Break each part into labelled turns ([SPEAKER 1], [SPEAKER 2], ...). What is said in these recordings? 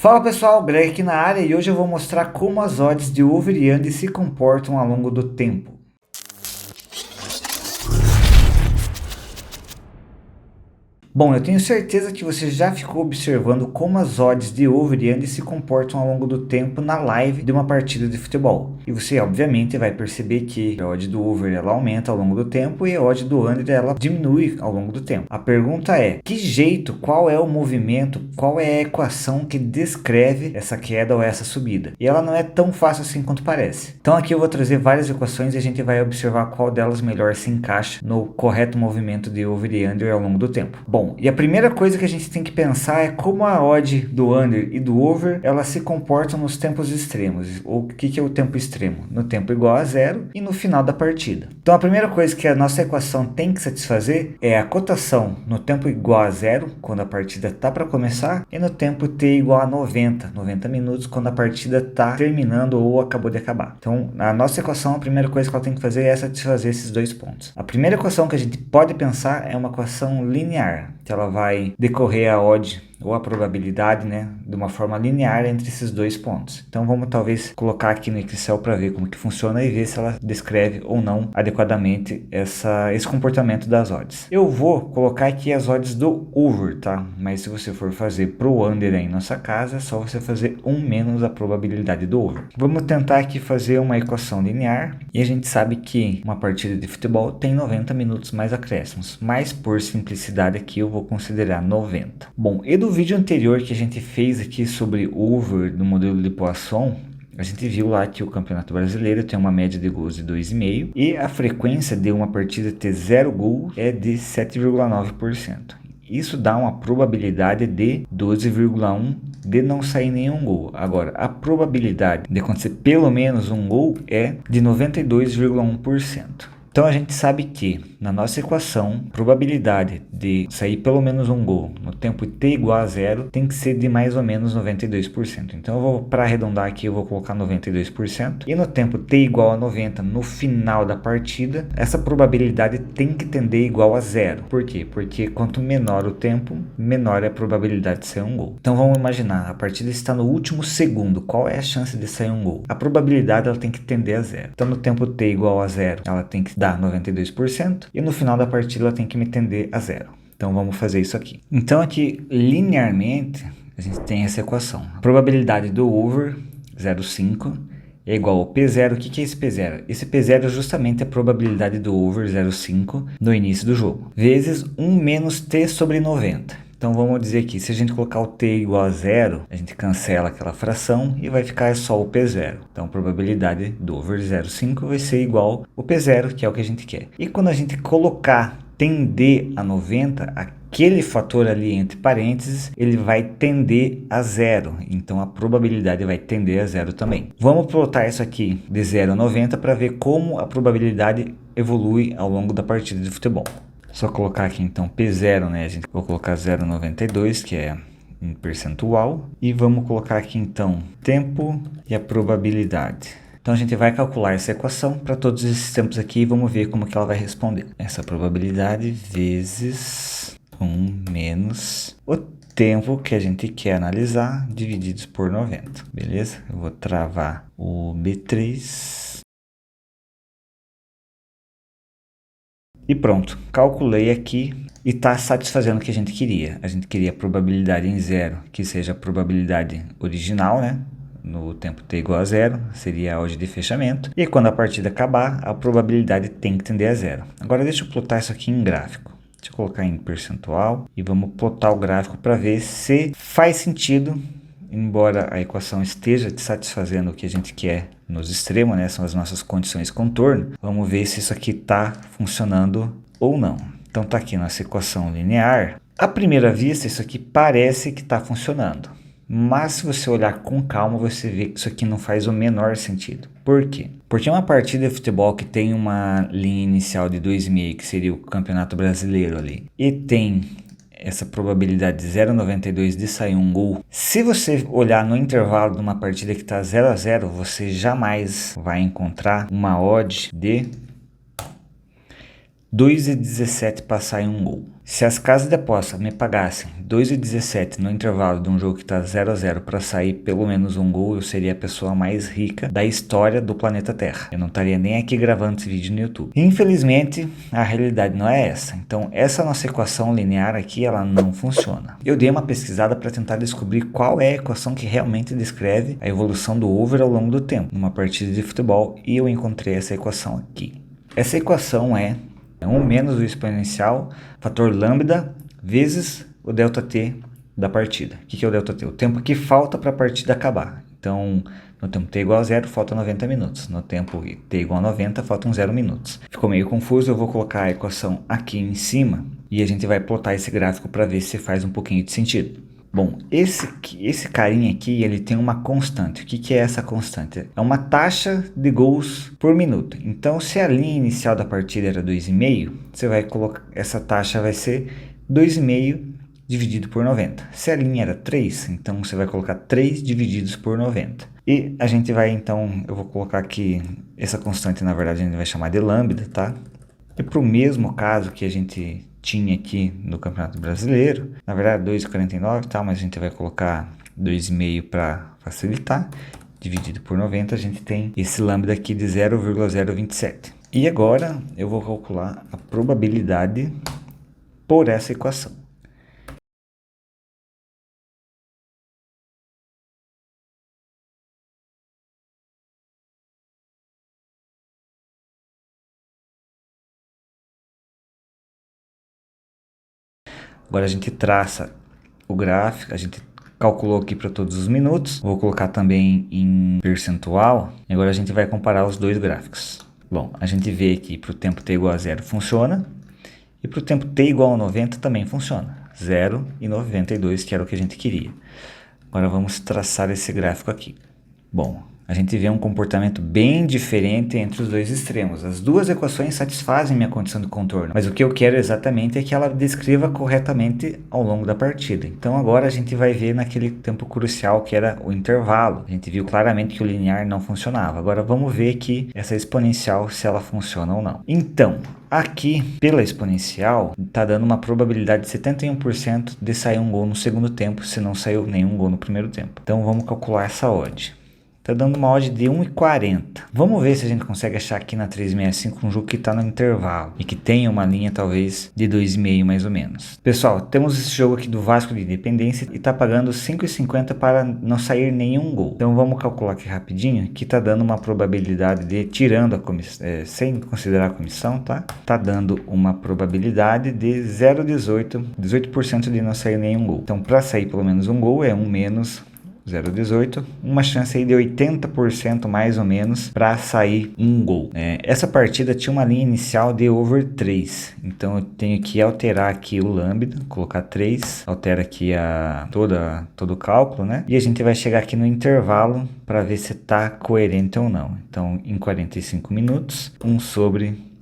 [SPEAKER 1] Fala pessoal, Greg aqui na área e hoje eu vou mostrar como as odds de over e under se comportam ao longo do tempo. Bom, eu tenho certeza que você já ficou observando como as odds de over e under se comportam ao longo do tempo na live de uma partida de futebol. E você obviamente vai perceber que a odd do over ela aumenta ao longo do tempo e a odd do under ela diminui ao longo do tempo. A pergunta é, que jeito, qual é o movimento, qual é a equação que descreve essa queda ou essa subida? E ela não é tão fácil assim quanto parece. Então aqui eu vou trazer várias equações e a gente vai observar qual delas melhor se encaixa no correto movimento de over e under ao longo do tempo. Bom, e a primeira coisa que a gente tem que pensar é como a odd do under e do over elas se comportam nos tempos extremos. O que é o tempo extremo? No tempo igual a zero e no final da partida. Então a primeira coisa que a nossa equação tem que satisfazer é a cotação no tempo igual a zero, quando a partida está para começar, e no tempo t igual a 90 minutos, quando a partida está terminando ou acabou de acabar. Então a nossa equação, a primeira coisa que ela tem que fazer é satisfazer esses dois pontos. A primeira equação que a gente pode pensar é uma equação linear, que ela vai decorrer a odd ou a probabilidade, né, de uma forma linear entre esses dois pontos. Então vamos talvez colocar aqui no Excel para ver como que funciona e ver se ela descreve ou não adequadamente esse comportamento das odds. Eu vou colocar aqui as odds do over, tá? Mas se você for fazer pro under aí na nossa casa, é só você fazer 1 menos a probabilidade do over. Vamos tentar aqui fazer uma equação linear e a gente sabe que uma partida de futebol tem 90 minutos mais acréscimos, mas por simplicidade aqui eu vou considerar 90. Bom, e do vídeo anterior que a gente fez aqui sobre over do modelo de Poisson, a gente viu lá que o Campeonato Brasileiro tem uma média de gols de 2,5 e a frequência de uma partida ter 0 gols é de 7,9%. Isso dá uma probabilidade de 12,1 de não sair nenhum gol. Agora, a probabilidade de acontecer pelo menos um gol é de 92,1%. Então a gente sabe que na nossa equação, probabilidade de sair pelo menos um gol no tempo t igual a zero tem que ser de mais ou menos 92%. Então eu vou, para arredondar aqui, eu vou colocar 92%. E no tempo t igual a 90 no final da partida, essa probabilidade tem que tender igual a zero. Por quê? Porque quanto menor o tempo, menor é a probabilidade de sair um gol. Então vamos imaginar, a partida está no último segundo. Qual é a chance de sair um gol? A probabilidade ela tem que tender a zero. Então no tempo t igual a zero, ela tem que dar 92%. E no final da partida ela tem que me tender a zero. Então vamos fazer isso aqui. Então aqui linearmente a gente tem essa equação. A probabilidade do over 0,5 é igual ao P0. O que é esse P0? Esse P0 é justamente a probabilidade do over 0,5 no início do jogo. Vezes 1 menos T sobre 90. Então vamos dizer aqui, se a gente colocar o t igual a zero, a gente cancela aquela fração e vai ficar só o P0. Então a probabilidade do over 0,5 vai ser igual ao P0, que é o que a gente quer. E quando a gente colocar tender a 90, aquele fator ali entre parênteses, ele vai tender a zero. Então a probabilidade vai tender a zero também. Vamos plotar isso aqui de 0 a 90 para ver como a probabilidade evolui ao longo da partida de futebol. Só colocar aqui então P0, né? Vou colocar 0,92, que é um percentual. E vamos colocar aqui então tempo e a probabilidade. Então a gente vai calcular essa equação para todos esses tempos aqui e vamos ver como que ela vai responder. Essa probabilidade vezes 1 menos o tempo que a gente quer analisar divididos por 90. Beleza? Eu vou travar o B3. E pronto, calculei aqui e está satisfazendo o que a gente queria. A gente queria a probabilidade em zero, que seja a probabilidade original, né? No tempo t igual a zero, seria a odd de fechamento. E quando a partida acabar, a probabilidade tem que tender a zero. Agora deixa eu plotar isso aqui em gráfico. Deixa eu colocar em percentual e vamos plotar o gráfico para ver se faz sentido. Embora a equação esteja satisfazendo o que a gente quer nos extremos, né? São as nossas condições contorno. Vamos ver se isso aqui está funcionando ou não. Então está aqui nossa equação linear. À primeira vista, isso aqui parece que está funcionando. Mas se você olhar com calma, você vê que isso aqui não faz o menor sentido. Por quê? Porque uma partida de futebol que tem uma linha inicial de 2,5, que seria o Campeonato Brasileiro ali, e tem essa probabilidade de 0,92 de sair um gol. Se você olhar no intervalo de uma partida que está 0 a 0, você jamais vai encontrar uma odd de 2,17 para sair um gol. Se as casas de aposta me pagassem 2,17 no intervalo de um jogo que está 0-0 para sair pelo menos um gol, eu seria a pessoa mais rica da história do planeta Terra. Eu não estaria nem aqui gravando esse vídeo no YouTube. Infelizmente, a realidade não é essa. Então, essa nossa equação linear aqui, ela não funciona. Eu dei uma pesquisada para tentar descobrir qual é a equação que realmente descreve a evolução do over ao longo do tempo, numa partida de futebol, e eu encontrei essa equação aqui. Essa equação é 1 menos o exponencial, fator lambda, vezes o ΔT da partida. O que é o ΔT? O tempo que falta para a partida acabar. Então, no tempo t igual a 0, faltam 90 minutos. No tempo t igual a 90, faltam 0 minutos. Ficou meio confuso, eu vou colocar a equação aqui em cima e a gente vai plotar esse gráfico para ver se faz um pouquinho de sentido. Bom, esse carinha aqui, ele tem uma constante. O que é essa constante? É uma taxa de gols por minuto. Então, se a linha inicial da partida era 2,5, você vai colocar, essa taxa vai ser 2,5 dividido por 90. Se a linha era 3, então você vai colocar 3 divididos por 90. E a gente vai, então, eu vou colocar aqui, essa constante, na verdade, a gente vai chamar de lambda, tá? E para o mesmo caso que a gente tinha aqui no Campeonato Brasileiro, na verdade 2,49, tá? Mas a gente vai colocar 2,5 para facilitar, dividido por 90, a gente tem esse lambda aqui de 0,027. E agora eu vou calcular a probabilidade por essa equação. Agora a gente traça o gráfico, a gente calculou aqui para todos os minutos. Vou colocar também em percentual. E agora a gente vai comparar os dois gráficos. Bom, a gente vê que para o tempo t igual a 0 funciona. E para o tempo t igual a 90 também funciona. 0 e 92, que era o que a gente queria. Agora vamos traçar esse gráfico aqui. Bom, a gente vê um comportamento bem diferente entre os dois extremos. As duas equações satisfazem minha condição de contorno, mas o que eu quero exatamente é que ela descreva corretamente ao longo da partida. Então agora a gente vai ver naquele tempo crucial que era o intervalo. A gente viu claramente que o linear não funcionava. Agora vamos ver aqui essa exponencial, se ela funciona ou não. Então, aqui pela exponencial está dando uma probabilidade de 71% de sair um gol no segundo tempo, se não saiu nenhum gol no primeiro tempo. Então vamos calcular essa odd. Está dando uma odd de 1,40. Vamos ver se a gente consegue achar aqui na 365 um jogo que está no intervalo e que tenha uma linha talvez de 2,5 mais ou menos. Pessoal, temos esse jogo aqui do Vasco de Independência e está pagando 5,50 para não sair nenhum gol. Então vamos calcular aqui rapidinho que está dando uma probabilidade de, tirando a comissão, sem considerar a comissão, tá? Está dando uma probabilidade de 0,18, 18% de não sair nenhum gol. Então para sair pelo menos um gol é 1 menos 0,18, uma chance aí de 80% mais ou menos para sair um gol. Essa partida tinha uma linha inicial de over 3, então eu tenho que alterar aqui o lambda, colocar 3, altera aqui todo o cálculo, né? E a gente vai chegar aqui no intervalo para ver se está coerente ou não. Então em 45 minutos, 1 sobre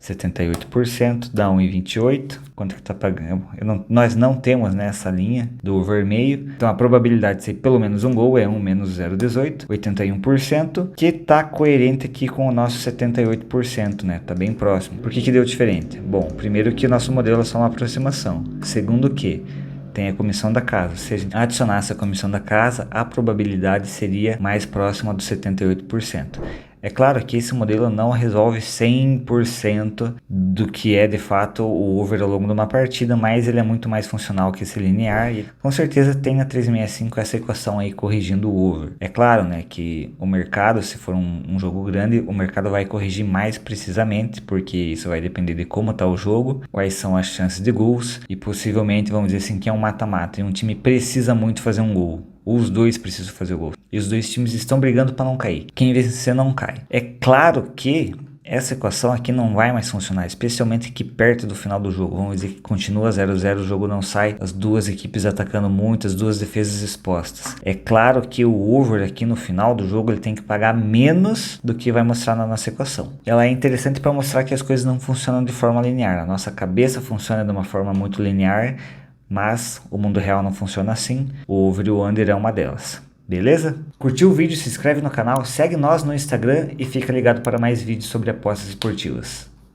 [SPEAKER 1] 78% dá 1,28. Quanto que tá pagando? Nós não temos nessa linha do vermelho. Então a probabilidade de ser pelo menos um gol é 1 menos 0,18, 81%, que tá coerente aqui com o nosso 78%, né? Tá bem próximo. Por que deu diferente? Bom, primeiro que o nosso modelo é só uma aproximação. Segundo que tem a comissão da casa. Se a gente adicionasse a comissão da casa, a probabilidade seria mais próxima dos 78%. É claro que esse modelo não resolve 100% do que é de fato o over ao longo de uma partida, mas ele é muito mais funcional que esse linear e com certeza tem na 365 essa equação aí corrigindo o over. É claro, né, que o mercado, se for um jogo grande, o mercado vai corrigir mais precisamente, porque isso vai depender de como está o jogo, quais são as chances de gols e possivelmente, vamos dizer assim, que é um mata-mata e um time precisa muito fazer um gol. Os dois precisam fazer o gol. E os dois times estão brigando para não cair. Quem vencer não cai. É claro que essa equação aqui não vai mais funcionar, especialmente aqui perto do final do jogo. Vamos dizer que continua 0-0, o jogo não sai, as duas equipes atacando muito, as duas defesas expostas. É claro que o over aqui no final do jogo ele tem que pagar menos do que vai mostrar na nossa equação. Ela é interessante para mostrar que as coisas não funcionam de forma linear. A nossa cabeça funciona de uma forma muito linear, mas o mundo real não funciona assim. O over e o under é uma delas. Beleza? Curtiu o vídeo? Se inscreve no canal, segue nós no Instagram e fica ligado para mais vídeos sobre apostas esportivas.